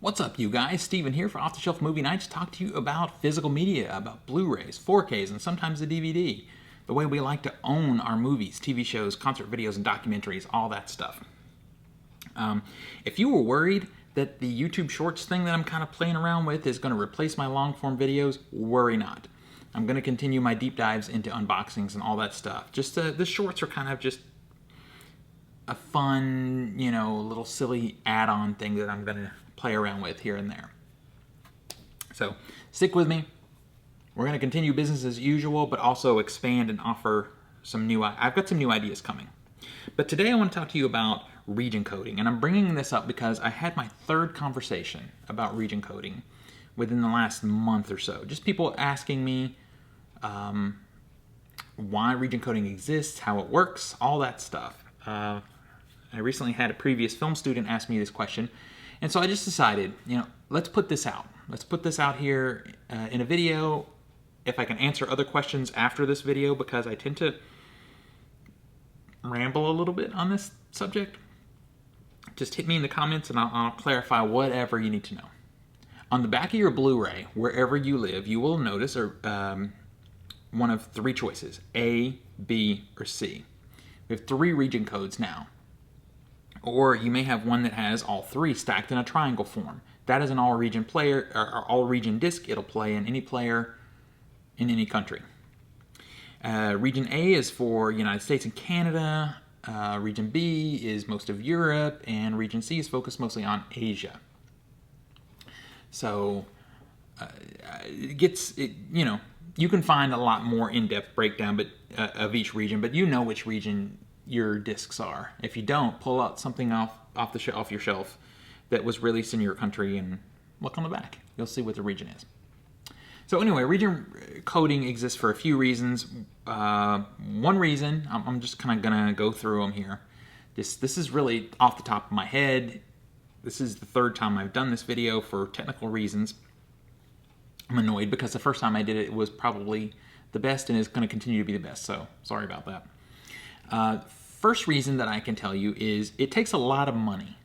What's up, you guys? Steven here for Off the Shelf Movie Night to talk to you about physical media, about Blu-rays, 4Ks, and sometimes the DVD. The way we like to own our movies, TV shows, concert videos, and documentaries, all that stuff. If you were worried that the YouTube Shorts thing that I'm kind of playing around with is going to replace my long-form videos, worry not. I'm going to continue my deep dives into unboxings and all that stuff. Just the shorts are kind of just a fun, little silly add-on thing that I'm going to play around with here and there. So stick with me. We're going to continue business as usual, but also expand and offer some new. I've got some new ideas coming. But today I want to talk to you about region coding, and I'm bringing this up because I had my third conversation about region coding within the last month or so. Just people asking me why region coding exists, how it works, all that stuff. I recently had a previous film student ask me this question, and so I just decided, let's put this out. Let's put this out here in a video. If I can answer other questions after this video, because I tend to ramble a little bit on this subject, just hit me in the comments and I'll clarify whatever you need to know. On the back of your Blu-ray, wherever you live, you will notice one of three choices, A, B, or C. We have three region codes now. Or you may have one that has all three stacked in a triangle form. That is an all-region player, or all-region disc. It'll play in any player in any country. Region A is for United States and Canada. Region B is most of Europe, and Region C is focused mostly on Asia. So you can find a lot more in-depth breakdown of each region, but you know which region your discs are. If you don't, pull out something off your shelf that was released in your country and look on the back. You'll see what the region is. So anyway, region coding exists for a few reasons. One reason, I'm just kind of gonna go through them here. This is really off the top of my head. This is the third time I've done this video for technical reasons. I'm annoyed because the first time I did it was probably the best and is going to continue to be the best, so sorry about that. First reason that I can tell you is it takes a lot of money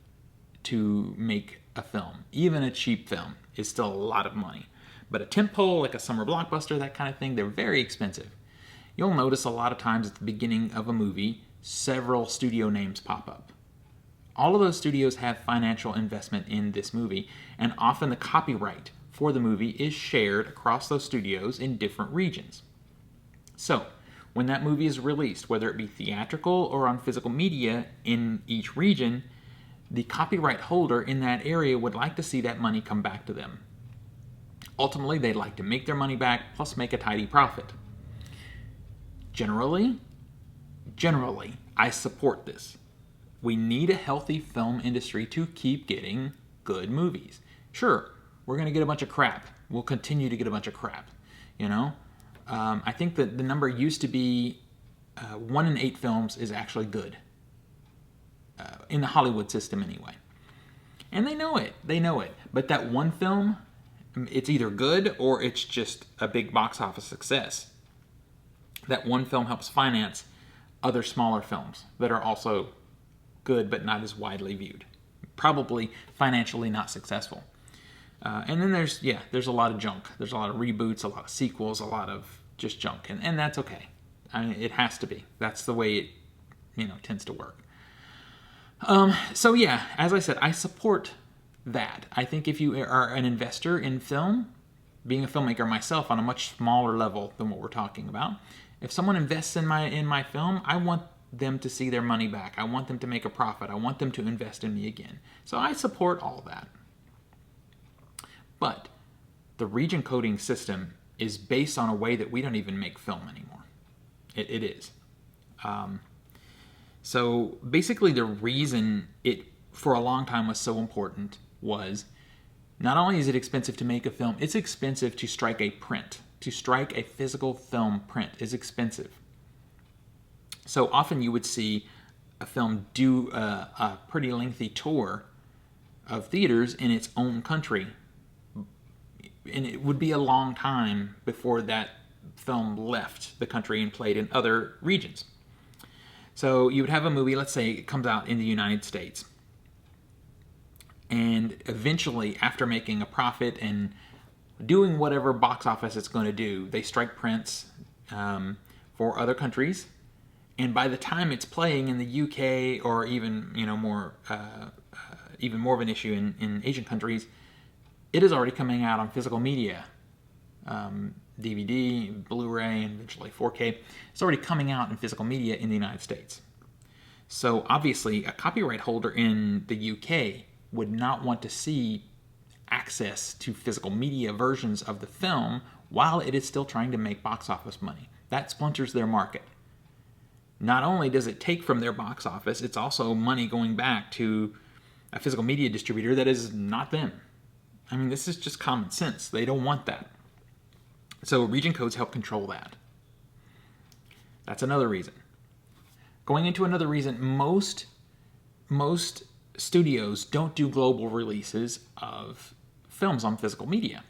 to make a film. Even a cheap film is still a lot of money. But a tentpole, like a summer blockbuster, that kind of thing, they're very expensive. You'll notice a lot of times at the beginning of a movie, several studio names pop up. All of those studios have financial investment in this movie, and often the copyright for the movie is shared across those studios in different regions. So, when that movie is released, whether it be theatrical or on physical media in each region, the copyright holder in that area would like to see that money come back to them. Ultimately, they'd like to make their money back, plus make a tidy profit. Generally, I support this. We need a healthy film industry to keep getting good movies. Sure, we're going to get a bunch of crap. We'll continue to get a bunch of crap, I think that the number used to be 1 in 8 films is actually good. In the Hollywood system anyway. And they know it. But that one film, it's either good or it's just a big box office success. That one film helps finance other smaller films that are also good but not as widely viewed. Probably financially not successful. And then there's a lot of junk. There's a lot of reboots, a lot of sequels, a lot of just junk. And that's okay. It has to be. That's the way it tends to work. So yeah, as I said, I support that. I think if you are an investor in film, being a filmmaker myself on a much smaller level than what we're talking about, if someone invests in my film, I want them to see their money back. I want them to make a profit. I want them to invest in me again. So I support all that. But the region coding system is based on a way that we don't even make film anymore. It is. So basically the reason it for a long time was so important was not only is it expensive to make a film, it's expensive to strike a print. To strike a physical film print is expensive. So often you would see a film do a pretty lengthy tour of theaters in its own country. And it would be a long time before that film left the country and played in other regions. So you would have a movie, let's say it comes out in the United States. And eventually, after making a profit and doing whatever box office it's going to do, they strike prints for other countries. And by the time it's playing in the UK, or even even more of an issue in Asian countries, it is already coming out on physical media, DVD, Blu-ray, and eventually 4K. It's already coming out in physical media in the United States. So obviously, a copyright holder in the UK would not want to see access to physical media versions of the film while it is still trying to make box office money. That splinters their market. Not only does it take from their box office, it's also money going back to a physical media distributor that is not them. I mean, this is just common sense. They don't want that. So region codes help control that. That's another reason. Going into another reason, most studios don't do global releases of films on physical media.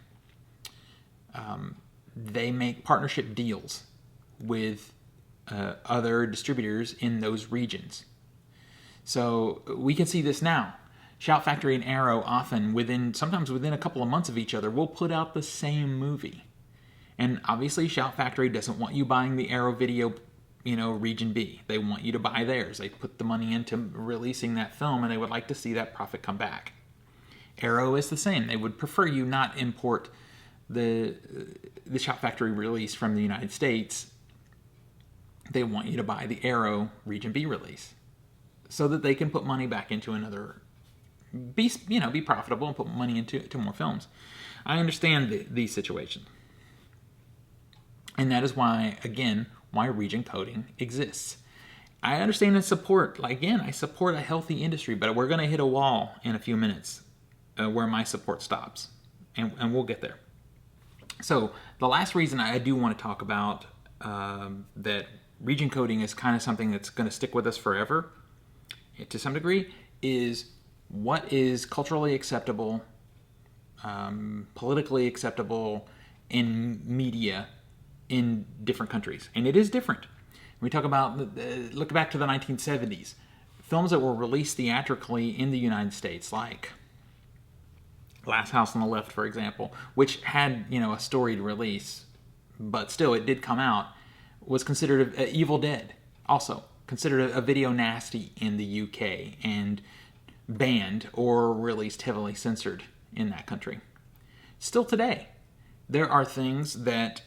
They make partnership deals with other distributors in those regions. So we can see this now. Shout Factory and Arrow often, sometimes within a couple of months of each other, will put out the same movie. And obviously Shout Factory doesn't want you buying the Arrow video, region B. They want you to buy theirs. They put the money into releasing that film, and they would like to see that profit come back. Arrow is the same. They would prefer you not import the Shout Factory release from the United States. They want you to buy the Arrow Region B release so that they can put money back into another, be profitable and put money into more films. I understand these situations. And that is why, again, why region coding exists. I understand and support, I support a healthy industry, but we're going to hit a wall in a few minutes where my support stops. And we'll get there. So the last reason I do want to talk about that region coding is kind of something that's going to stick with us forever, to some degree, is what is culturally acceptable, politically acceptable in media in different countries. And it is different. When we talk about, look back to the 1970s, films that were released theatrically in the United States, like Last House on the Left, for example, which had, a storied release, but still it did come out, was considered Evil Dead, also considered a video nasty in the UK and banned or released heavily censored in that country. Still today, there are things that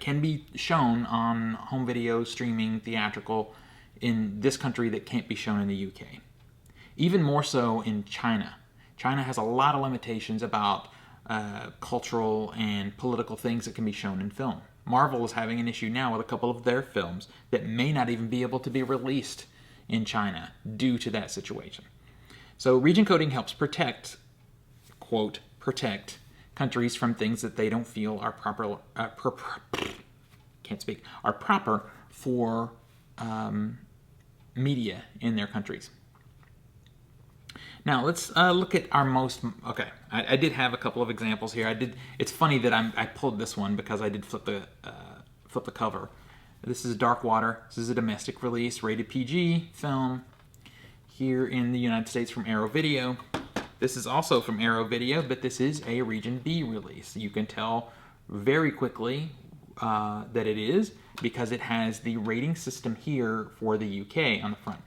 can be shown on home video, streaming, theatrical in this country that can't be shown in the UK. Even more so in China. China has a lot of limitations about cultural and political things that can be shown in film. Marvel is having an issue now with a couple of their films that may not even be able to be released in China due to that situation. So region coding helps protect, quote, protect countries from things that they don't feel are proper, are proper for media in their countries. Now let's look at our most. Okay, I did have a couple of examples here. It's funny that I pulled this one because I did flip the cover. This is Dark Water. This is a domestic release, rated PG film here in the United States from Arrow Video. This is also from Arrow Video, but this is a Region B release. You can tell very quickly that it is because it has the rating system here for the UK on the front.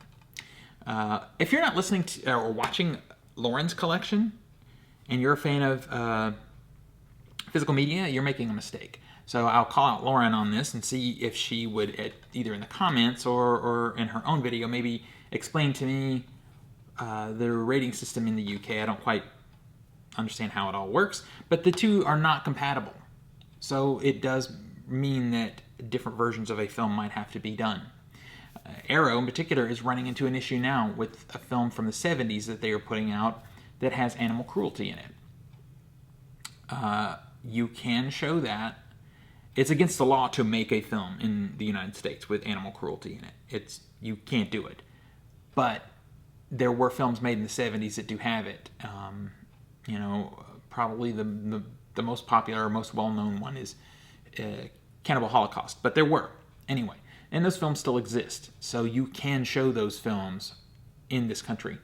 If you're not listening to or watching Lauren's collection and you're a fan of physical media, you're making a mistake. So I'll call out Lauren on this and see if she would, either in the comments or in her own video, maybe explain to me the rating system in the UK. I don't quite understand how it all works, but the two are not compatible. So it does mean that different versions of a film might have to be done. Arrow, in particular, is running into an issue now with a film from the 70s that they are putting out that has animal cruelty in it. You can show that. It's against the law to make a film in the United States with animal cruelty in it. You can't do it. But there were films made in the 70s that do have it. Probably the most popular or most well-known one is Cannibal Holocaust. But there were. Anyway. And those films still exist, so you can show those films in this country.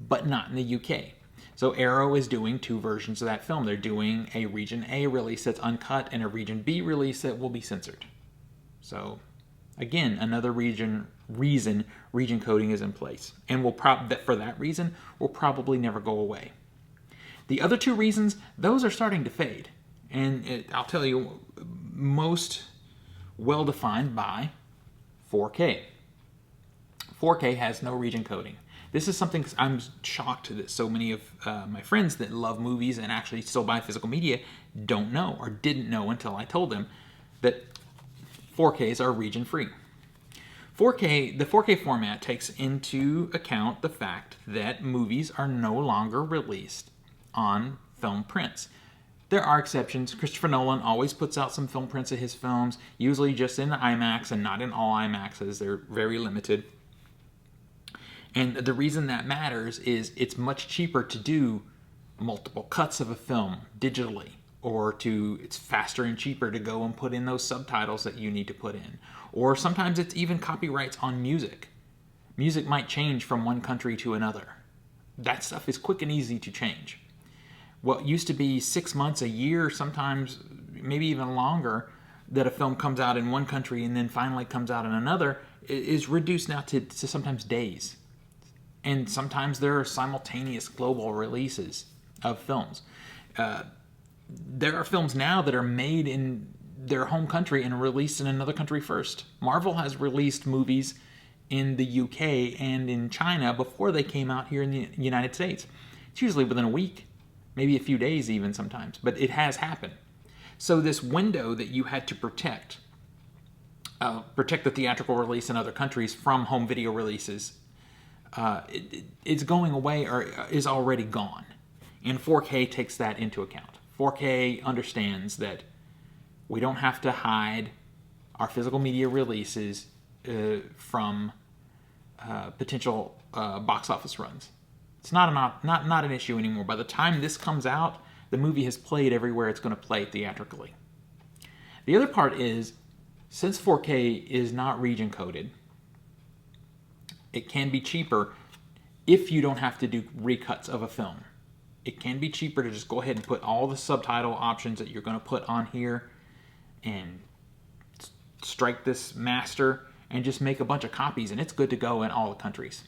but not in the UK. So Arrow is doing two versions of that film. They're doing a Region A release that's uncut and a Region B release that will be censored. So again, another reason region coding is in place, and for that reason will probably never go away. The other two reasons, those are starting to fade, and I'll tell you, most well defined by 4K. 4K has no region coding. This is something I'm shocked that so many of my friends that love movies and actually still buy physical media don't know or didn't know until I told them that 4Ks are region free. The 4K format takes into account the fact that movies are no longer released on film prints. There are exceptions. Christopher Nolan always puts out some film prints of his films, usually just in IMAX and not in all IMAXs. They're very limited. And the reason that matters is it's much cheaper to do multiple cuts of a film digitally, or it's faster and cheaper to go and put in those subtitles that you need to put in. Or sometimes it's even copyrights on music. Music might change from one country to another. That stuff is quick and easy to change. What used to be 6 months, a year, sometimes maybe even longer, that a film comes out in one country and then finally comes out in another is reduced now to sometimes days. And sometimes there are simultaneous global releases of films. There are films now that are made in their home country and released in another country first. Marvel has released movies in the UK and in China before they came out here in the United States. It's usually within a week, maybe a few days even sometimes, but it has happened. So this window that you had to protect the theatrical release in other countries from home video releases, it's going away or is already gone. And 4K takes that into account. 4K understands that we don't have to hide our physical media releases from potential box office runs. It's not an issue anymore. By the time this comes out, the movie has played everywhere it's going to play theatrically. The other part is, since 4K is not region coded, it can be cheaper if you don't have to do recuts of a film. It can be cheaper to just go ahead and put all the subtitle options that you're going to put on here and strike this master and just make a bunch of copies, and it's good to go in all the countries.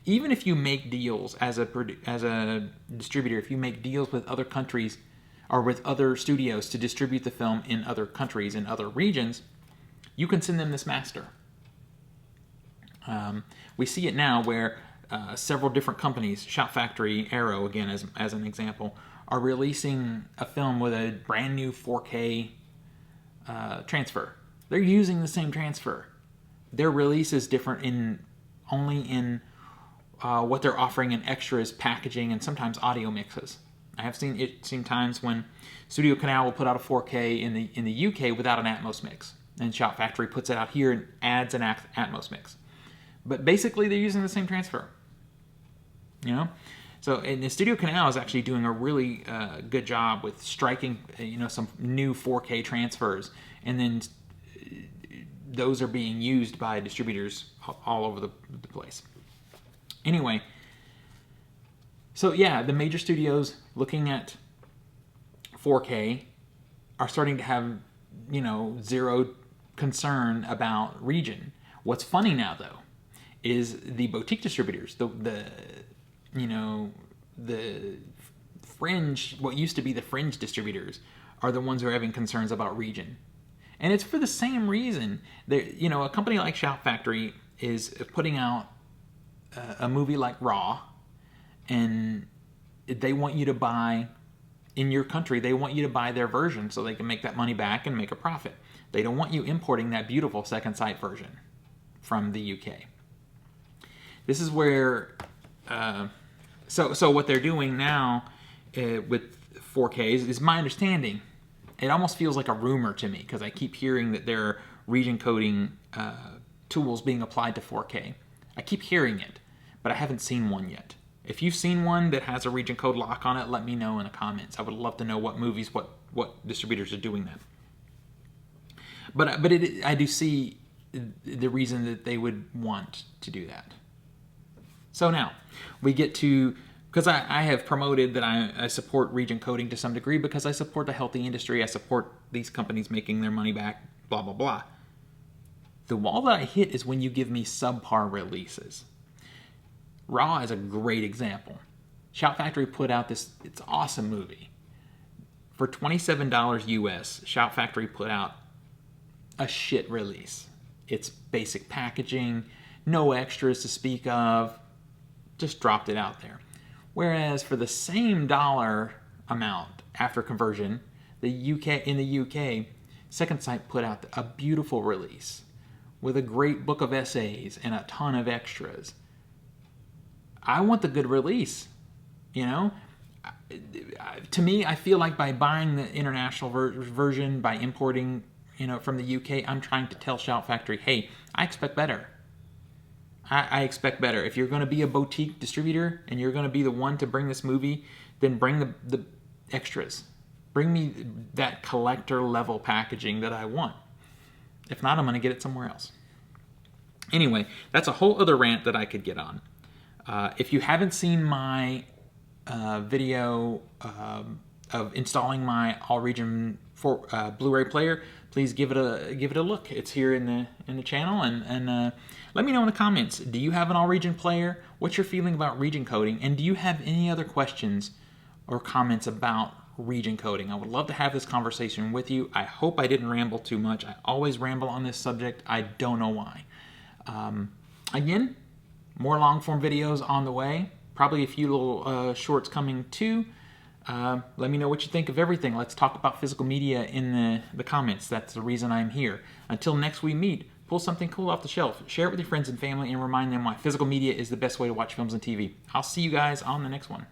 Even if you make deals as a distributor, if you make deals with other countries or with other studios to distribute the film in other countries, in other regions, you can send them this master. We see it now where several different companies, Shout Factory, Arrow, again as an example, are releasing a film with a brand new 4K transfer. They're using the same transfer. Their release is different only in what they're offering in extras, packaging, and sometimes audio mixes. I have seen times when Studio Canal will put out a 4K in the UK without an Atmos mix, and Shout Factory puts it out here and adds an Atmos mix. But basically, they're using the same transfer. You know, so and the Studio Canal is actually doing a really good job with striking some new 4K transfers, and then those are being used by distributors all over the place. Anyway, so yeah, the major studios looking at 4K are starting to have, zero concern about region. What's funny now, though, is the boutique distributors, the fringe, what used to be the fringe distributors, are the ones who are having concerns about region. And it's for the same reason. A company like Shout Factory is putting out a movie like Raw, and they want you to buy, in your country, they want you to buy their version so they can make that money back and make a profit. They don't want you importing that beautiful second sight version from the UK. This is where, so what they're doing now with 4Ks is my understanding. It almost feels like a rumor to me because I keep hearing that there are region coding tools being applied to 4K. I keep hearing it, but I haven't seen one yet. If you've seen one that has a region code lock on it, let me know in the comments. I would love to know what movies, what distributors are doing that. But I do see the reason that they would want to do that. So now we get to, because I have promoted that I support region coding to some degree because I support the healthy industry. I support these companies making their money back, blah, blah, blah. The wall that I hit is when you give me subpar releases. Raw is a great example. Shout Factory put out it's awesome movie. For $27 US, Shout Factory put out a shit release. It's basic packaging, no extras to speak of, just dropped it out there. Whereas for the same dollar amount after conversion, in the UK, Second Sight put out a beautiful release with a great book of essays and a ton of extras. I want the good release, you know? To me, I feel like by buying the international version, by importing, from the UK, I'm trying to tell Shout Factory, hey, I expect better. I expect better. If you're going to be a boutique distributor and you're going to be the one to bring this movie, then bring the extras. Bring me that collector level packaging that I want. If not, I'm going to get it somewhere else. Anyway, that's a whole other rant that I could get on. If you haven't seen my video of installing my all-region Blu-ray player, please give it a look. It's here in the channel, and let me know in the comments. Do you have an all-region player? What's your feeling about region coding? And do you have any other questions or comments about region coding? I would love to have this conversation with you. I hope I didn't ramble too much. I always ramble on this subject. I don't know why. Again, more long-form videos on the way. Probably a few little shorts coming too. Let me know what you think of everything. Let's talk about physical media in the comments. That's the reason I'm here. Until next we meet, pull something cool off the shelf, share it with your friends and family, and remind them why physical media is the best way to watch films and TV. I'll see you guys on the next one.